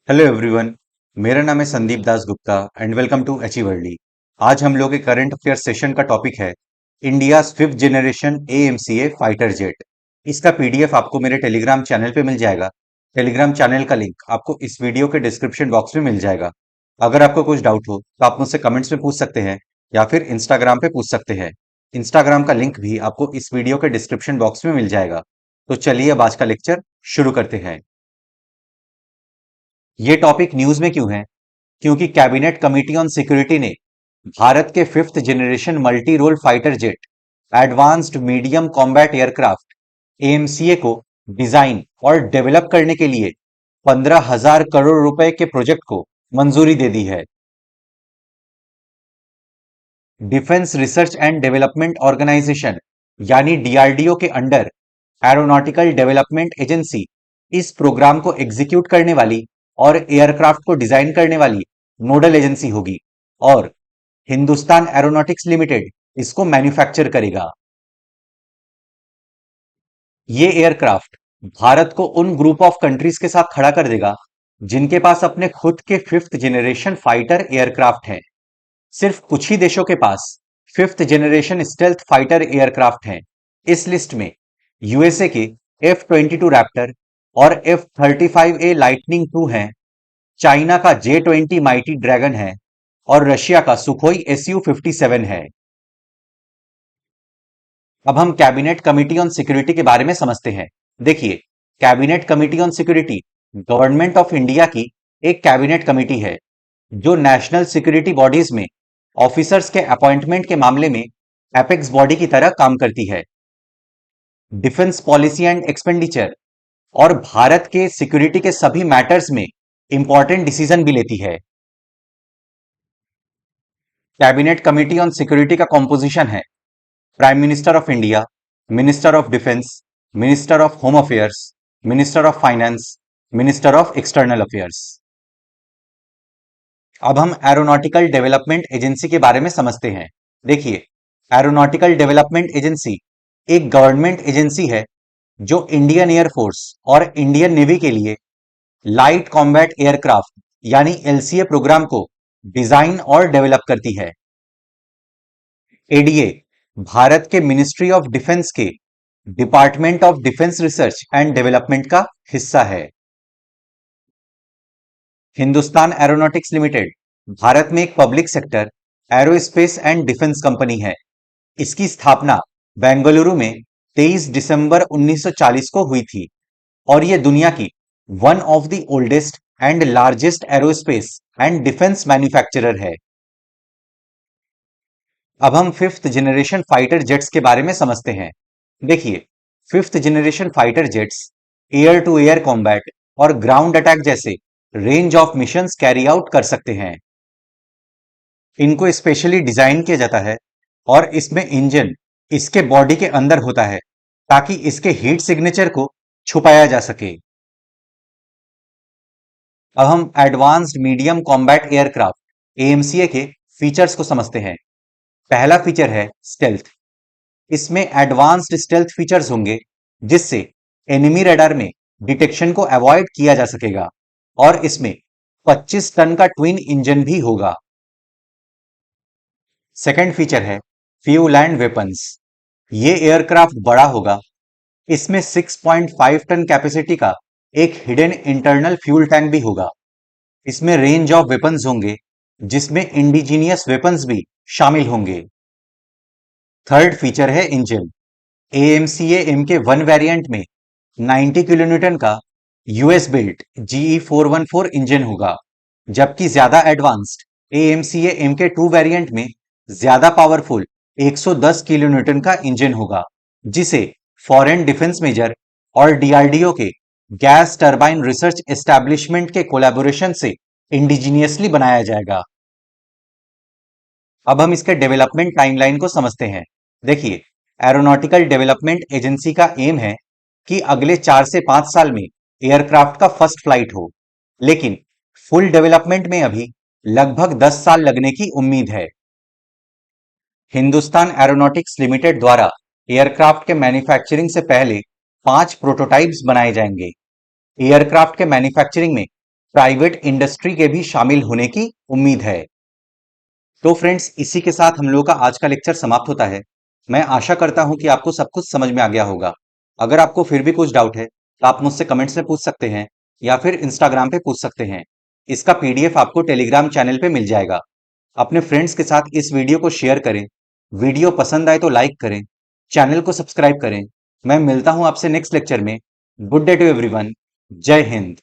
Hello everyone. मेरा नाम है Sandeep Das Gupta and welcome to अचीवर्ली। आज हम लोग के करंट अफेयर सेशन का टॉपिक है India fifth generation AMCA fighter jet. इसका पीडीएफ आपको मेरे टेलीग्राम चैनल पे मिल जाएगा। टेलीग्राम चैनल का लिंक आपको इस वीडियो के डिस्क्रिप्शन बॉक्स में मिल जाएगा। अगर आपको कुछ डाउट हो तो आप मुझसे कमेंट्स में पूछ सकते हैं या फिर इंस्टाग्राम पे पूछ सकते हैं। इंस्टाग्राम का लिंक भी आपको इस वीडियो के डिस्क्रिप्शन बॉक्स में मिल जाएगा। तो चलिए अब आज का लेक्चर शुरू करते हैं। ये टॉपिक न्यूज में क्यों है? क्योंकि कैबिनेट कमिटी ऑन सिक्योरिटी ने भारत के fifth generation multi role fighter jet advanced medium combat aircraft AMCA को डिजाइन और डेवलप करने के लिए 15,000 करोड़ रुपए के प्रोजेक्ट को मंजूरी दे दी है। Defence research and development organisation यानी डीआरडीओ के अंडर एरोनॉटिकल डेवलपमेंट एजेंसी इस प्रोग्राम को एग्जीक्यूट करने वाली और एयरक्राफ्ट को डिजाइन करने वाली नोडल एजेंसी होगी और हिंदुस्तान एरोनॉटिक्स लिमिटेड इसको मैन्युफैक्चर करेगा। ये एयरक्राफ्ट भारत को उन ग्रुप ऑफ कंट्रीज के साथ खड़ा कर देगा जिनके पास अपने खुद के फिफ्थ जनरेशन फाइटर एयरक्राफ्ट हैं। सिर्फ कुछ ही देशों के पास fifth generation stealth fighter aircraft हैं। इस लिस्ट में यूएसए के F-22 रैप्टर और F-35A लाइटनिंग 2 हैं। चाइना का J-20 माइटी ड्रैगन है और रशिया का सुखोई Su-57 है। अब हम कैबिनेट कमिटी ऑन सिक्योरिटी के बारे में समझते हैं। देखिए, cabinet committee on security government of India की एक कैबिनेट कमिटी है जो नेशनल सिक्योरिटी बॉडीज में ऑफिसर्स के अपॉइंटमेंट के मामले में एपेक्स बॉडी की तरह काम करती है। डिफेंस पॉलिसी एंड एक्सपेंडिचर और भारत के सिक्योरिटी के सभी मैटर्स में इंपॉर्टेंट डिसीजन भी लेती है। कैबिनेट कमिटी ऑन सिक्योरिटी का कॉम्पोजिशन है prime minister of India, minister of defence, minister of home affairs, minister of finance, minister of external affairs. अब हम एरोनॉटिकल डेवलपमेंट एजेंसी के बारे में समझते हैं। देखिए, एरोनॉटिकल डेवलपमेंट एजेंसी एक गवर्नमेंट एजेंसी है जो इंडियन एयरफोर्स और इंडियन नेवी के लिए लाइट कॉम्बैट एयरक्राफ्ट यानी एलसीए प्रोग्राम को डिजाइन और डेवलप करती है। एडीए भारत के मिनिस्ट्री ऑफ डिफेंस के department of defence research and development का हिस्सा है। हिंदुस्तान एरोनॉटिक्स लिमिटेड भारत में एक public sector aerospace and defence company है। इसकी स्थापना बेंगलुरु में 23 दिसंबर 1940 को हुई थी और यह दुनिया की one of the oldest and largest aerospace and defence manufacturer है। अब हम फिफ्थ जनरेशन फाइटर जेट्स के बारे में समझते हैं। देखिए, fifth generation fighter jets air to air combat और ग्राउंड अटैक जैसे range of missions carry out कर सकते हैं। इनको स्पेशली डिजाइन किया जाता है और इसमें इंजन इसके बॉडी के अंदर होता है ताकि इसके हीट सिग्नेचर को छुपाया जा सके। अब हम advanced medium combat aircraft AMCA के फीचर्स को समझते हैं। पहला फीचर है स्टेल्थ। इसमें एडवांस्ड स्टेल्थ फीचर्स होंगे जिससे एनिमी रडार में डिटेक्शन को अवॉइड किया जा सकेगा और इसमें 25 टन का ट्विन इंजन भी होगा। सेकंड फीचर है फ्यूल एंड वेपन्स। ये एयरक्राफ्ट बड़ा होगा। इसमें 6.5 टन कैपेसिटी का एक हिडन इंटरनल फ्यूल टैंक भी होगा। इसमें रेंज ऑफ वेपन्स होंगे जिसमें इंडिजीनियस वेपन्स भी शामिल होंगे। थर्ड फीचर है इंजन। एएमसीए एमके 1 वेरिएंट में 90 किलोन्यूटन का यूएस बिल्ट जीई 414 इंजन होगा, जबकि ज्यादा एडवांस्ड एएमसीए एमके 2 वेरिएंट में ज्यादा पावरफुल 110 किलोन्यूटन का इंजन होगा, जिसे फॉरेन डिफेंस मेजर और डीआरडीओ के गैस टरबाइन रिसर्च एस्टैब्लिशमेंट के कोलैबोरेशन से इंडिजीनियसली बनाया जाएगा। अब हम इसके डेवलपमेंट टाइमलाइन को समझते हैं। देखिए, एरोनॉटिकल डेवलपमेंट एजेंसी का एम है कि अगले 4 से 5 साल में एयरक्राफ्ट का फर्स्ट फ्लाइट हो, लेकिन फुल डेवलपमेंट में अभी लगभग 10 साल लगने की उम्मीद है। हिंदुस्तान एरोनॉटिक्स लिमिटेड द्वारा एयरक्राफ्ट के मैन्युफैक्चरिंग से पहले 5 प्रोटोटाइप्स बनाए जाएंगे। एयरक्राफ्ट के मैन्युफैक्चरिंग में प्राइवेट इंडस्ट्री के भी शामिल होने की उम्मीद है। तो फ्रेंड्स, इसी के साथ हम लोगों का आज का लेक्चर समाप्त होता है। मैं आशा करता हूं कि आपको सब कुछ समझ में आ गया होगा। अगर आपको फिर भी कुछ डाउट है तो आप मुझसे कमेंट्स में पूछ सकते हैं या फिर इंस्टाग्राम पे पूछ सकते हैं। इसका पीडीएफ आपको टेलीग्राम चैनल पे मिल जाएगा। अपने फ्रेंड्स के साथ इस वीडियो को शेयर करें। वीडियो पसंद आए तो लाइक करें, चैनल को सब्सक्राइब करें। मैं मिलता हूं आपसे नेक्स्ट लेक्चर में। Good day to everyone. जय हिंद।